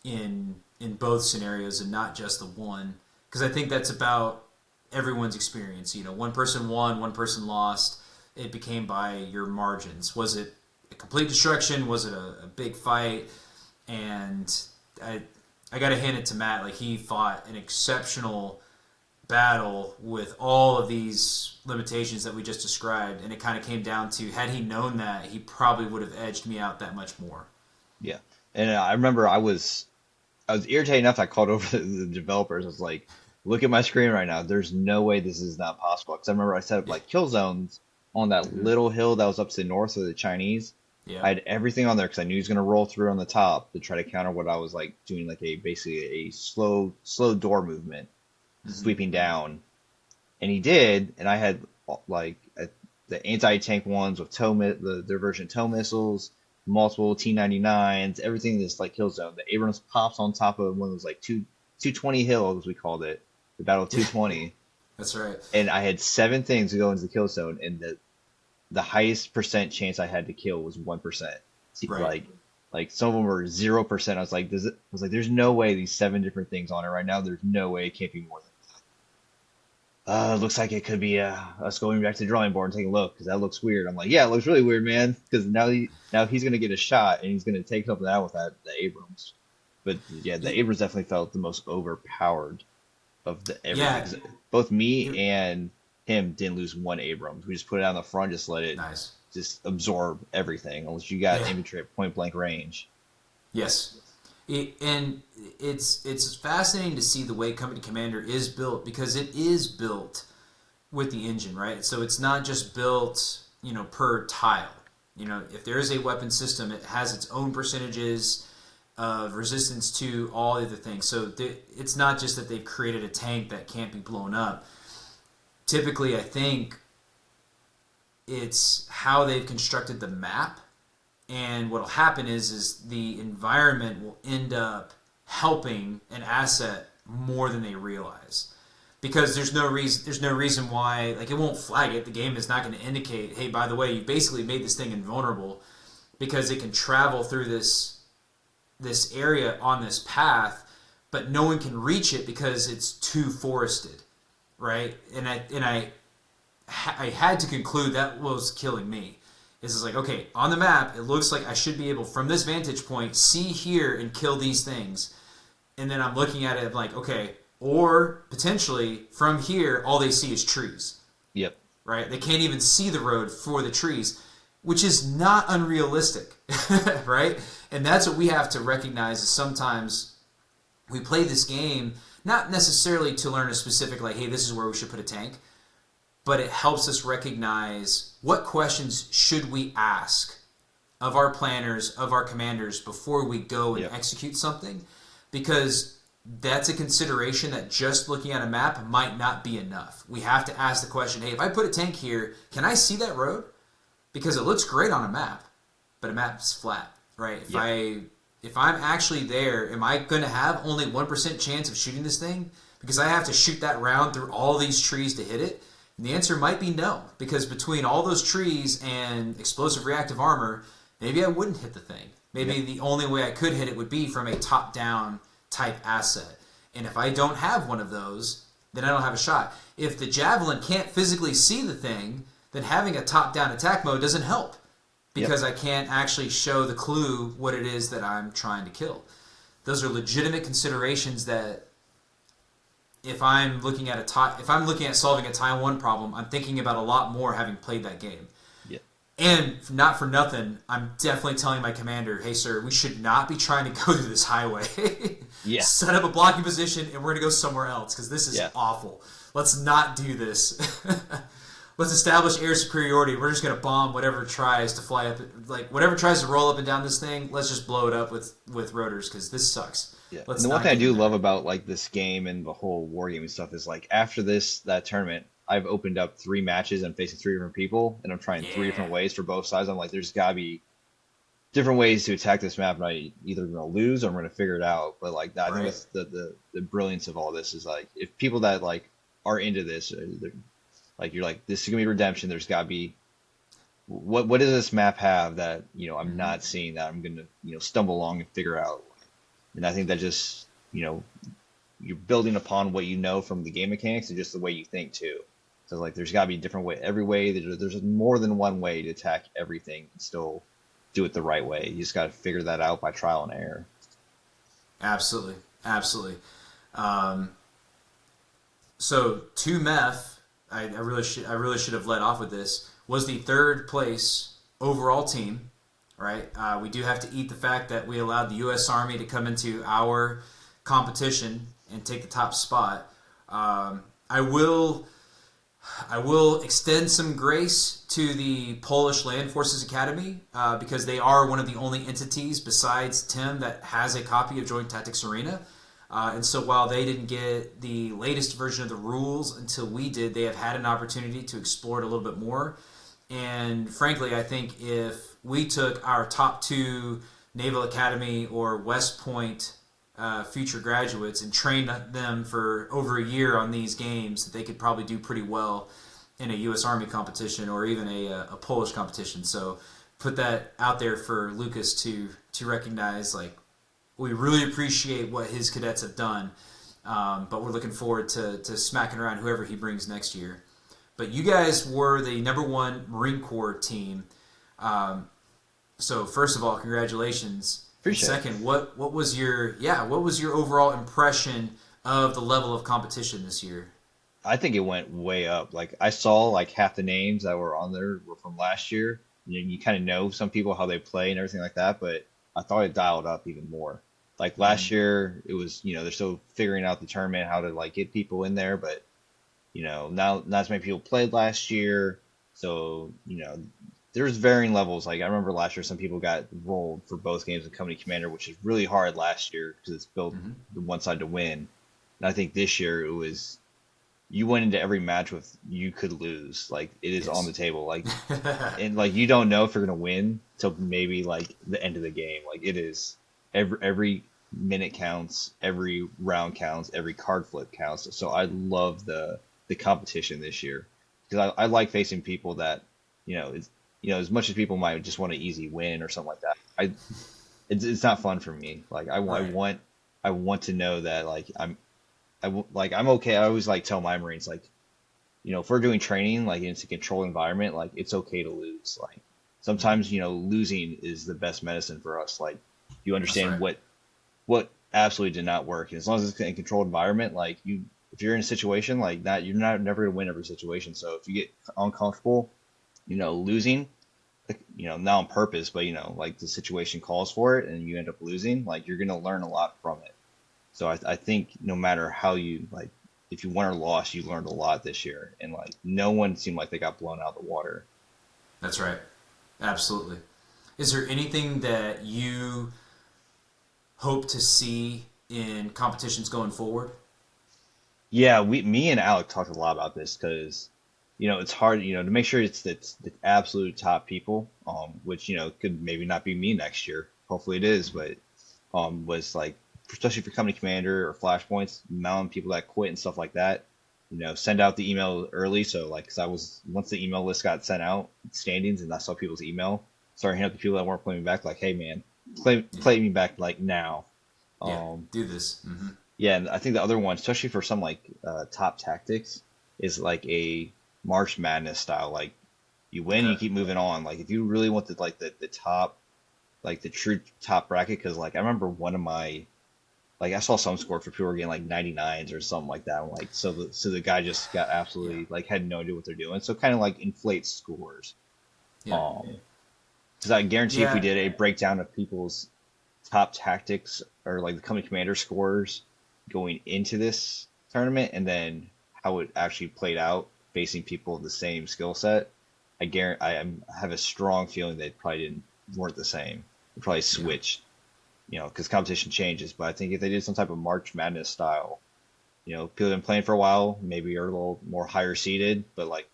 in both scenarios and not just the one. Because I think that's about everyone's experience. One person won, one person lost. It became by your margins. Was it a complete destruction? Was it a big fight? And I got to hand it to Matt. Like, he fought an exceptional battle with all of these limitations that we just described, and it kind of came down to, had he known that, he probably would have edged me out that much more. Yeah, and I remember I was irritated enough that I called over the developers. I was like, "Look at my screen right now. There's no way this is not possible." Because I remember I set up like kill zones on that little hill that was up to the north of the Chinese. Yeah. I had everything on there because I knew he was going to roll through on the top to try to counter what I was like doing, like basically a slow door movement, sweeping down, and he did. And I had like the anti-tank ones with their version of tow missiles, multiple T-99s, everything in this like kill zone. The Abrams pops on top of one of those like 220 hills, we called it, the Battle of 220. That's right. And I had 7 things to go into the kill zone, and the highest percent chance I had to kill was 1%. Right. Like some of them were 0%. I was like, there's no way these 7 different things on it right now. There's no way it can't be more than that. Looks like it could be us going back to the drawing board and taking a look, because that looks weird. I'm like, yeah, it looks really weird, man. Because now he's gonna get a shot and he's gonna take something out with the Abrams. But yeah, the Abrams definitely felt the most overpowered of the everything. Yeah. Both me and him didn't lose 1 Abrams. We just put it on the front, just let it just absorb everything, unless you got infantry at point blank range. Yes. And it's fascinating to see the way Company Commander is built, because it is built with the engine, right? So it's not just built, per tile. If there is a weapon system, it has its own percentages of resistance to all the other things. So it's not just that they've created a tank that can't be blown up. Typically, I think it's how they've constructed the map. And what will happen is the environment will end up helping an asset more than they realize, because there's no reason why, like, it won't flag it. The game is not going to indicate, hey, by the way, you basically made this thing invulnerable, because it can travel through this area on this path, but no one can reach it because it's too forested, right? And I had to conclude that was killing me. It's like, okay, on the map, it looks like I should be able, from this vantage point, see here and kill these things. And then I'm looking at it, I'm like, okay, or potentially from here, all they see is trees. Yep. Right? They can't even see the road for the trees, which is not unrealistic, right? And that's what we have to recognize, is sometimes we play this game not necessarily to learn a specific, like, hey, this is where we should put a tank, but it helps us recognize what questions should we ask of our planners, of our commanders, before we go and execute something, because that's a consideration that just looking at a map might not be enough. We have to ask the question, hey, if I put a tank here, can I see that road? Because it looks great on a map, but a map's flat, right? If I'm actually there, am I going to have only 1% chance of shooting this thing because I have to shoot that round through all these trees to hit it? And the answer might be no, because between all those trees and explosive reactive armor, maybe I wouldn't hit the thing. Maybe the only way I could hit it would be from a top-down type asset. And if I don't have one of those, then I don't have a shot. If the Javelin can't physically see the thing, then having a top-down attack mode doesn't help. Yep. because I can't actually show the clue what it is that I'm trying to kill. Those are legitimate considerations that if I'm looking at if I'm looking at solving a Time 1 problem, I'm thinking about a lot more having played that game. Yep. And not for nothing, I'm definitely telling my commander, hey, sir, we should not be trying to go through this highway. Yeah. Set up a blocking position, and we're going to go somewhere else, because this is Yeah. awful. Let's not do this. Let's establish air superiority. We're just going to bomb whatever tries to fly up, like whatever tries to roll up and down this thing, let's just blow it up with rotors, because this sucks. Yeah. Let's And the one not thing I get do in there. love about like this game and the whole wargaming stuff is like after that tournament, I've opened up 3 matches. I'm facing 3 different people, and I'm trying 3 different Yeah. ways for both sides. I'm like, there's gotta be different ways to attack this map, and I either gonna lose or I'm gonna figure it out. But like, I think Right. that's the brilliance of all this is like if people that like are into this, like you're like this is gonna be redemption. There's gotta be what does this map have that I'm Mm-hmm. not seeing that I'm gonna stumble along and figure out. And I think that just you're building upon what you know from the game mechanics and just the way you think too. So like there's got to be a different way. Every way there's more than one way to attack everything and still do it the right way. You just got to figure that out by trial and error. Absolutely. Absolutely. Um, so, II MEF, I really should have led off with this, was the third place overall team. Right, we do have to eat the fact that we allowed the U.S. Army to come into our competition and take the top spot. I will extend some grace to the Polish Land Forces Academy because they are one of the only entities besides Tim that has a copy of Joint Tactics Arena. And so while they didn't get the latest version of the rules until we did, they have had an opportunity to explore it a little bit more. And frankly, I think if we took our top 2 Naval Academy or West Point future graduates and trained them for over a year on these games, that they could probably do pretty well in a U.S. Army competition or even a Polish competition. So put that out there for Lucas to recognize. Like, we really appreciate what his cadets have done, but we're looking forward to smacking around whoever he brings next year. But you guys were the #1 Marine Corps team. So first of all, congratulations. And Appreciate it. second, what was your overall impression of the level of competition this year? I think it went way up. Like I saw like half the names that were on there were from last year. You kind of know some people how they play and everything like that, but I thought it dialed up even more. Like last Mm-hmm. year, it was they're still figuring out the tournament how to like get people in there, but now not as many people played last year, so there's varying levels. Like I remember last year, some people got rolled for both games of Company Commander, which is really hard last year because it's built Mm-hmm. the one side to win. And I think this year it was you went into every match with you could lose. Like it is on the Yes. table. Like and like you don't know if you're gonna win till maybe like the end of the game. Like it is every minute counts, every round counts, every card flip counts. So I love the competition this year because I like facing people that it's as much as people might just want an easy win or something like that. It's not fun for me. Like Right. I want to know that like like I'm okay. I always like tell my Marines like if we're doing training like it's a controlled environment, like it's okay to lose. Like Mm-hmm. sometimes losing is the best medicine for us. Like you That's understand right. what absolutely did not work. And as long as it's in a controlled environment, like if you're in a situation like that, you're not never gonna win every situation. So if you get uncomfortable, losing, not on purpose, but like the situation calls for it, and you end up losing, like you're gonna learn a lot from it. So I think no matter how you like, if you won or lost, you learned a lot this year, and like no one seemed like they got blown out of the water. That's right. Absolutely. Is there anything that you hope to see in competitions going forward? Yeah, me and Alec talked a lot about this because, it's hard, to make sure it's the absolute top people, which, could maybe not be me next year. Hopefully it is, but, was like, especially for company commander or flashpoints, amount of people that quit and stuff like that, send out the email early. So like, cause once the email list got sent out, standings, and I saw people's email, started hitting up the people that weren't playing back, like, hey man, Yeah. play me back like now. Yeah. Um, Do this. Mm-hmm. yeah, and I think the other one, especially for some like top tactics, is like a March Madness style. Like You win, and Okay. you keep moving on. Like if you really want the top, like the true top bracket, because like I remember one of my like I saw some score for people were getting like 99s or something like that. I'm like so the guy just got Yeah. absolutely like had no idea what they're doing. So kind of like inflates scores. Yeah. Because I guarantee if we Yeah. did a breakdown of people's top tactics or like the company commander scores going into this tournament and then how it actually played out facing people of the same skill set, I have a strong feeling they probably didn't weren't the same. They probably Yeah. switched, because competition changes. But I think if they did some type of March Madness style, people have been playing for a while, maybe are a little more higher seeded, but like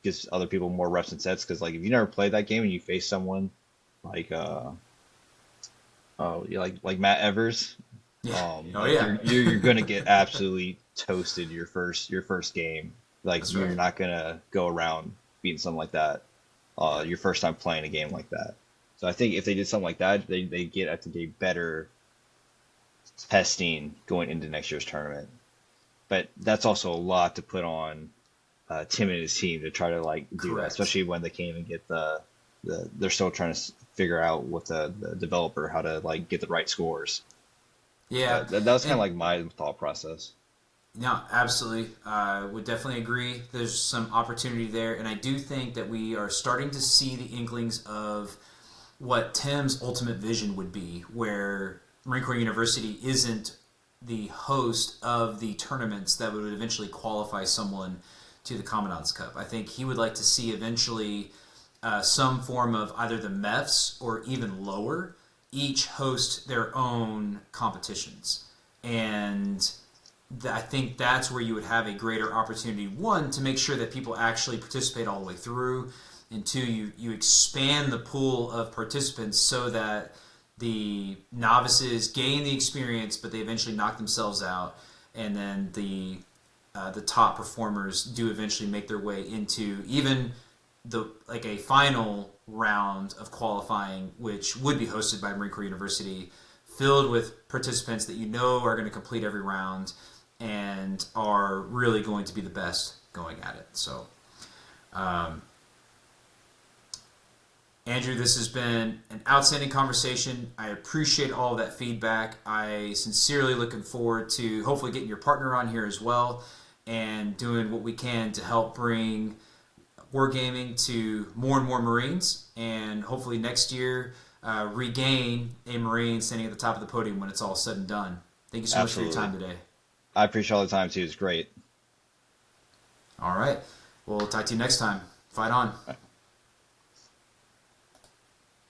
gives other people more reps and sets. Because like if you never played that game and you face someone like yeah, like Matt Evers, Yeah. Oh like yeah. you're gonna get absolutely toasted your first game. Like That's you're right. not gonna go around beating something like that. Yeah. Your first time playing a game like that. So I think if they did something like that, they get I think a better testing going into next year's tournament. But that's also a lot to put on Tim and his team to try to like do that, Correct. especially when they can't even get they're still trying to figure out with the developer how to like get the right scores. Yeah. But that was kind of And like my thought process. no, absolutely. I would definitely agree. There's some opportunity there, and I do think that we are starting to see the inklings of what Tim's ultimate vision would be, where Marine Corps University isn't the host of the tournaments that would eventually qualify someone to the Commandant's Cup. I think he would like to see eventually some form of either the MEFs or even lower each host their own competitions. And I think that's where you would have a greater opportunity. One, to make sure that people actually participate all the way through, and two, you expand the pool of participants so that the novices gain the experience, but they eventually knock themselves out, and then the top performers do eventually make their way into even the like a final round of qualifying, which would be hosted by Marine Corps University, filled with participants that you know are going to complete every round and are really going to be the best going at it. So, um, Andrew, this has been an outstanding conversation. I appreciate all of that feedback. I sincerely looking forward to hopefully getting your partner on here as well and doing what we can to help bring wargaming to more and more Marines, and hopefully next year regain a Marine standing at the top of the podium when it's all said and done. Thank you so much for your Absolutely. time today. I appreciate all the time too. It's great. All right. We'll talk to you next time. Fight on.